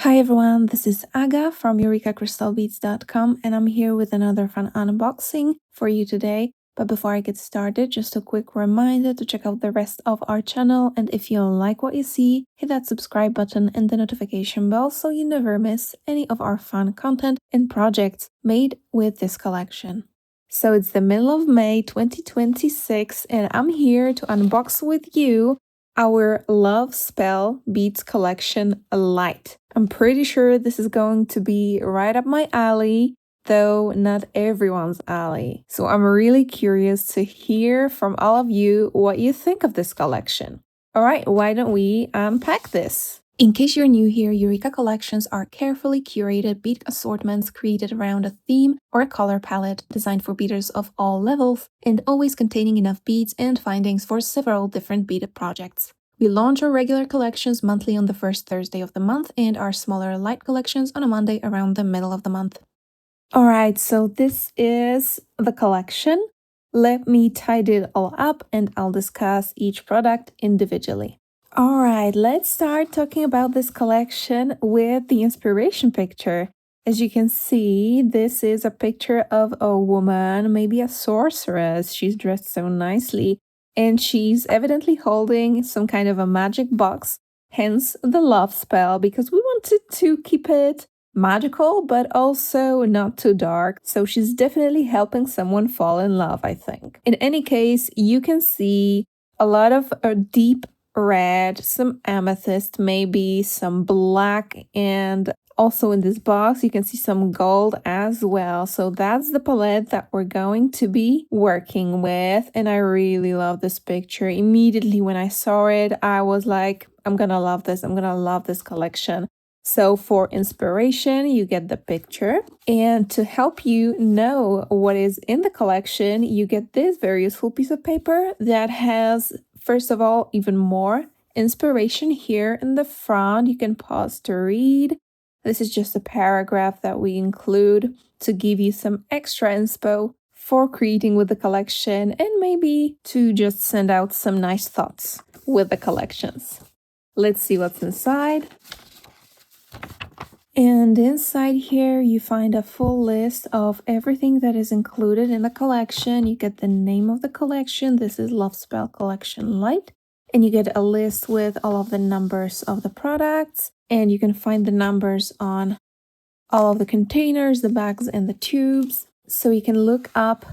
Hi everyone, this is Aga from EurekaCrystalBeads.com and I'm here with another fun unboxing for you today. But before I get started, just a quick reminder to check out the rest of our channel, and if you like what you see, hit that subscribe button and the notification bell so you never miss any of our fun content and projects made with this collection. So it's the middle of May 2026 and I'm here to unbox with you our Love Spell Beads collection LITE. I'm pretty sure this is going to be right up my alley, though not everyone's alley. So I'm really curious to hear from all of you what you think of this collection. Alright, why don't we unpack this? In case you're new here, Eureka collections are carefully curated bead assortments created around a theme or a color palette designed for beaders of all levels and always containing enough beads and findings for several different beaded projects. We launch our regular collections monthly on the first Thursday of the month and our smaller LITE collections on a Monday around the middle of the month. Alright, so this is the collection. Let me tidy it all up and I'll discuss each product individually. Alright, let's start talking about this collection with the inspiration picture. As you can see, this is a picture of a woman, maybe a sorceress. She's dressed so nicely, and she's evidently holding some kind of a magic box, hence the love spell, because we wanted to keep it magical, but also not too dark. So she's definitely helping someone fall in love, I think. In any case, you can see a lot of deep red, some amethyst, maybe some black, and also in this box you can see some gold as well. So that's the palette that we're going to be working with, and I really love this picture. Immediately when I saw it, I was like, I'm gonna love this. I'm gonna love this collection. So for inspiration, you get the picture, and to help you know what is in the collection, you get this very useful piece of paper that has, first of all, even more inspiration here in the front. You can pause to read. This is just a paragraph that we include to give you some extra inspo for creating with the collection and maybe to just send out some nice thoughts with the collections. Let's see what's inside. And inside here, you find a full list of everything that is included in the collection. You get the name of the collection. This is Love Spell Collection LITE. And you get a list with all of the numbers of the products. And you can find the numbers on all of the containers, the bags, and the tubes. So you can look up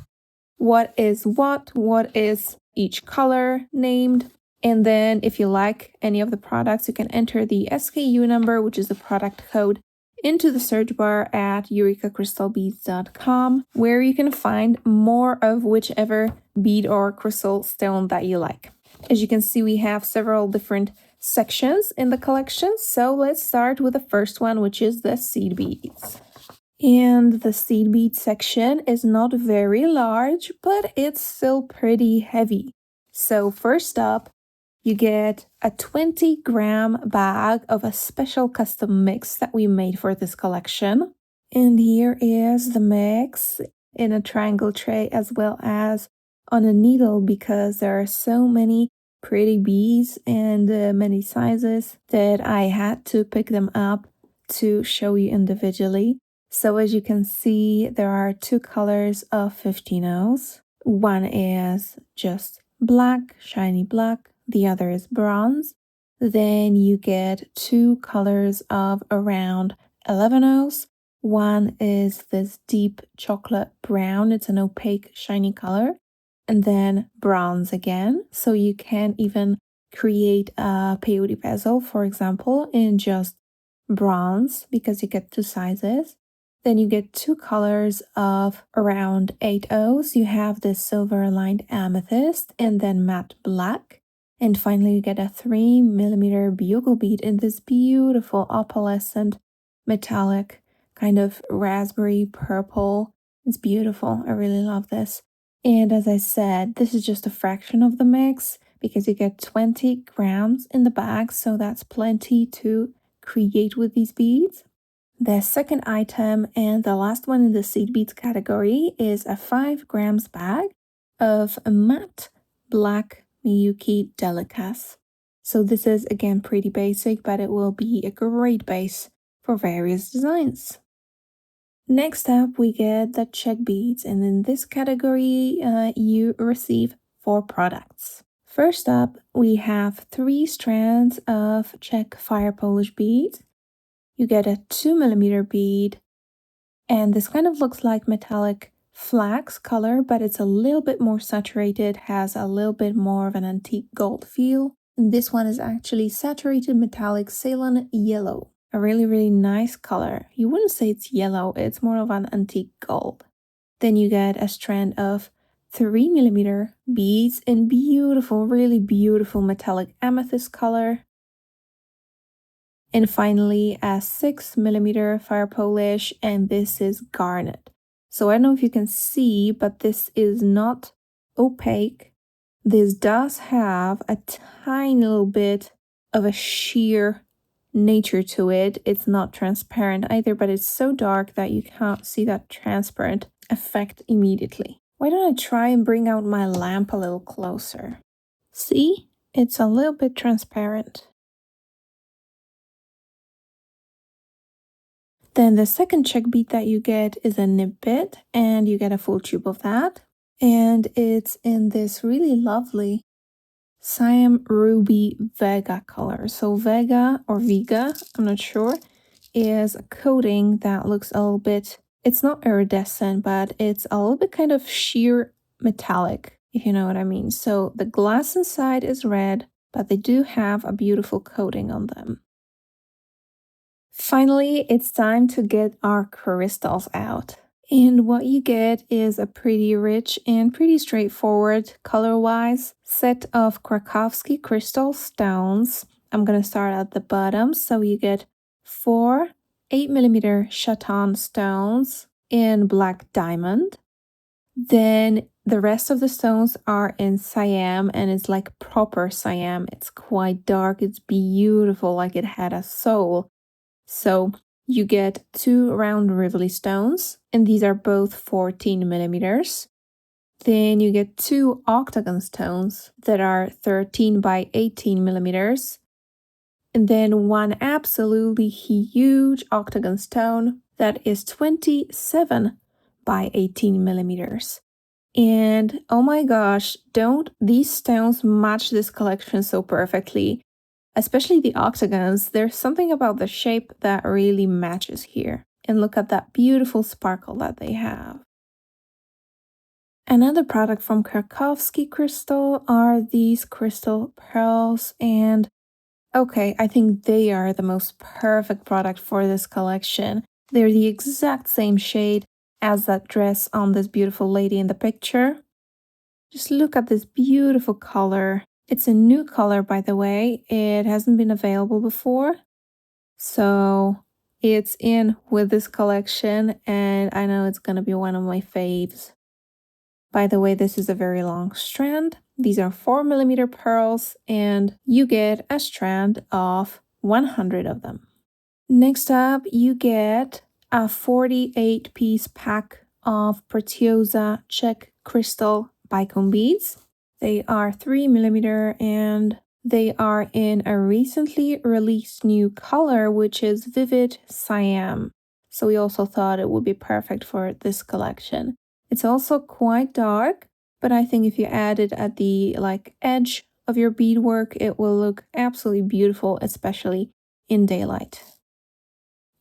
what is what is each color named. And then if you like any of the products, you can enter the SKU number, which is the product code, into the search bar at EurekaCrystalBeads.com, where you can find more of whichever bead or crystal stone that you like. As you can see, we have several different sections in the collection, so let's start with the first one, which is the seed beads. And the seed bead section is not very large, but it's still pretty heavy. So first up, you get a 20-gram bag of a special custom mix that we made for this collection. And here is the mix in a triangle tray as well as on a needle, because there are so many pretty beads and many sizes that I had to pick them up to show you individually. So as you can see, there are two colors of 15-ohs. One is just black, shiny black. The other is bronze. Then you get two colors of around 11-ohs. One is this deep chocolate brown. It's an opaque, shiny color. And then bronze again. So you can even create a peyote bezel, for example, in just bronze, because you get two sizes. Then you get two colors of around 8-ohs. You have this silver lined amethyst and then matte black. And finally, you get a 3mm bugle bead in this beautiful opalescent metallic kind of raspberry purple. It's beautiful. I really love this. And as I said, this is just a fraction of the mix because you get 20 grams in the bag. So that's plenty to create with these beads. The second item and the last one in the seed beads category is a 5 grams bag of matte black Miyuki Delicates. So this is again pretty basic, but it will be a great base for various designs. Next up, we get the Czech beads, and in this category, you receive 4 products. First up, we have 3 strands of Czech fire polish beads. You get a 2mm bead, and this kind of looks like metallic flax color, but it's a little bit more saturated, has a little bit more of an antique gold feel. And this one is actually saturated metallic Ceylon yellow, a really nice color. You wouldn't say it's yellow, it's more of an antique gold. Then you get a strand of 3mm beads in beautiful, really beautiful metallic amethyst color. And finally, a 6mm fire polish, and this is garnet. So I don't know if you can see, but this is not opaque. This does have a tiny little bit of a sheer nature to it. It's not transparent either, but it's so dark that you can't see that transparent effect immediately. Why don't I try and bring out my lamp a little closer? See? It's a little bit transparent. Then the second Czech bead that you get is a nib bit, and you get a full tube of that. And it's in this really lovely Siam Ruby Vega color. So Vega or Vega, I'm not sure, is a coating that looks a little bit, it's not iridescent, but it's a little bit kind of sheer metallic, if you know what I mean. So the glass inside is red, but they do have a beautiful coating on them. Finally, it's time to get our crystals out. And what you get is a pretty rich and pretty straightforward color-wise set of Krakovski Crystal stones. I'm gonna start at the bottom. So you get 4 8mm chaton stones in black diamond. Then the rest of the stones are in Siam, and it's like proper Siam. It's quite dark, it's beautiful, like it had a soul. So you get 2 round Rivoli stones, and these are both 14mm. Then you get 2 octagon stones that are 13 by 18mm. And then 1 absolutely huge octagon stone that is 27 by 18mm. And oh my gosh, don't these stones match this collection so perfectly? Especially the octagons, there's something about the shape that really matches here. And look at that beautiful sparkle that they have. Another product from Krakovski Crystal are these crystal pearls, and okay, I think they are the most perfect product for this collection. They're the exact same shade as that dress on this beautiful lady in the picture. Just look at this beautiful color. It's a new color, by the way. It hasn't been available before. So it's in with this collection, and I know it's gonna be one of my faves. By the way, this is a very long strand. These are 4mm pearls, and you get a strand of 100 of them. Next up, you get a 48-piece pack of Pretiosa Czech Crystal bicone beads. They are 3mm, and they are in a recently released new color, which is Vivid Siam. So we also thought it would be perfect for this collection. It's also quite dark, but I think if you add it at the edge of your beadwork, it will look absolutely beautiful, especially in daylight.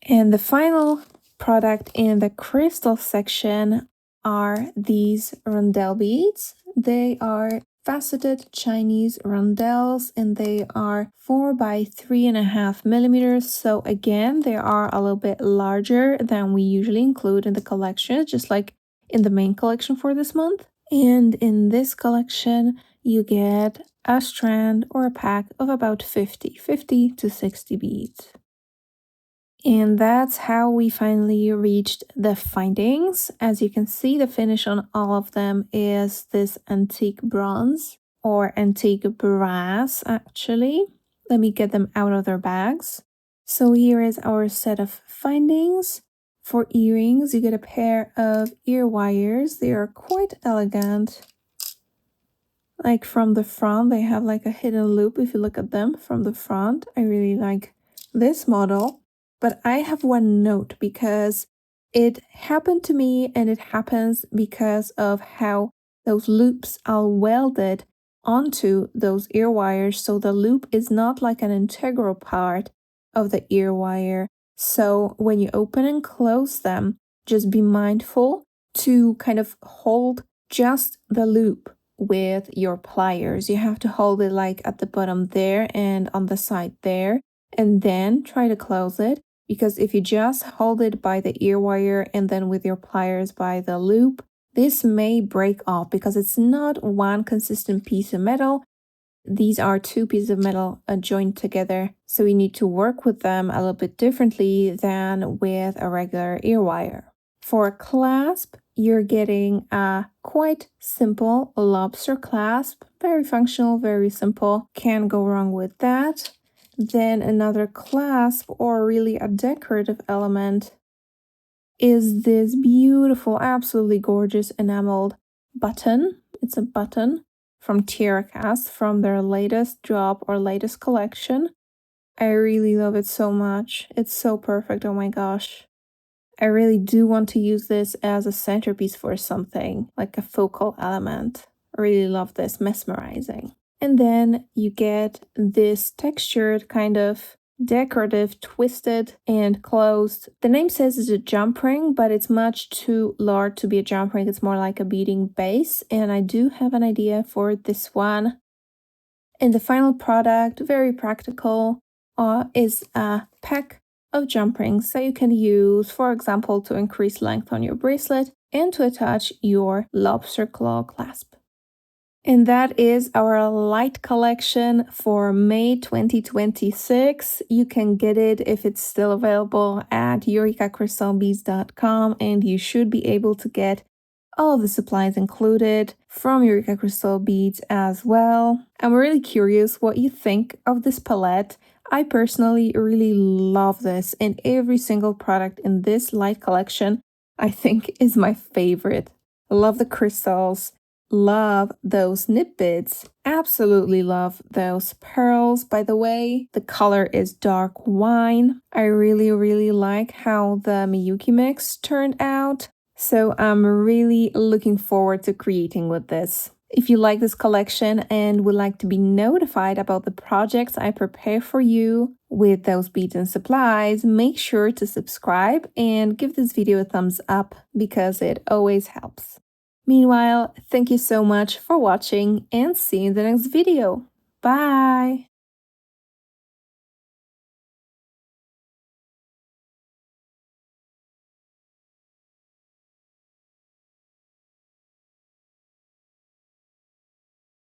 And the final product in the crystal section are these rondelle beads. They are faceted Chinese rondelles, and they are 4 by 3.5mm. So again, they are a little bit larger than we usually include in the collection, just like in the main collection for this month. And in this collection, you get a strand or a pack of about 50 to 60 beads. And that's how we finally reached the findings. As you can see, the finish on all of them is this antique bronze or antique brass, actually. Let me get them out of their bags. So here is our set of findings. For earrings, you get a pair of ear wires. They are quite elegant. Like from the front, they have like a hidden loop if you look at them from the front. I really like this model. But I have one note because it happened to me and it happens because of how those loops are welded onto those ear wires. So the loop is not like an integral part of the ear wire. So when you open and close them, just be mindful to kind of hold just the loop with your pliers. You have to hold it like at the bottom there and on the side there, and then try to close it. Because if you just hold it by the ear wire and then with your pliers by the loop, this may break off because it's not one consistent piece of metal. These are two pieces of metal joined together, so you need to work with them a little bit differently than with a regular ear wire. For a clasp, you're getting a quite simple lobster clasp, very functional, very simple, can't go wrong with that. Then another clasp, or really a decorative element, is this beautiful, absolutely gorgeous enameled button. It's a button from Eureka, from their latest drop or latest collection. I really love it so much. It's so perfect, oh my gosh. I really do want to use this as a centerpiece for something, like a focal element. I really love this, mesmerizing. And then you get this textured kind of decorative, twisted and closed. The name says it's a jump ring, but it's much too large to be a jump ring. It's more like a beading base. And I do have an idea for this one. And the final product, very practical, is a pack of jump rings that you can use, for example, to increase length on your bracelet and to attach your lobster claw clasp. And that is our LITE collection for May 2026. You can get it if it's still available at EurekaCrystalBeads.com, and you should be able to get all of the supplies included from Eureka Crystal Beads as well. I'm really curious what you think of this palette. I personally really love this, and every single product in this LITE collection I think is my favorite. I love the crystals. Love those nip bits. Absolutely love those pearls. By the way, the color is dark wine. I really like how the Miyuki mix turned out. So I'm really looking forward to creating with this. If you like this collection and would like to be notified about the projects I prepare for you with those beads and supplies, make sure to subscribe and give this video a thumbs up because it always helps. Meanwhile, thank you so much for watching and see you in the next video. Bye!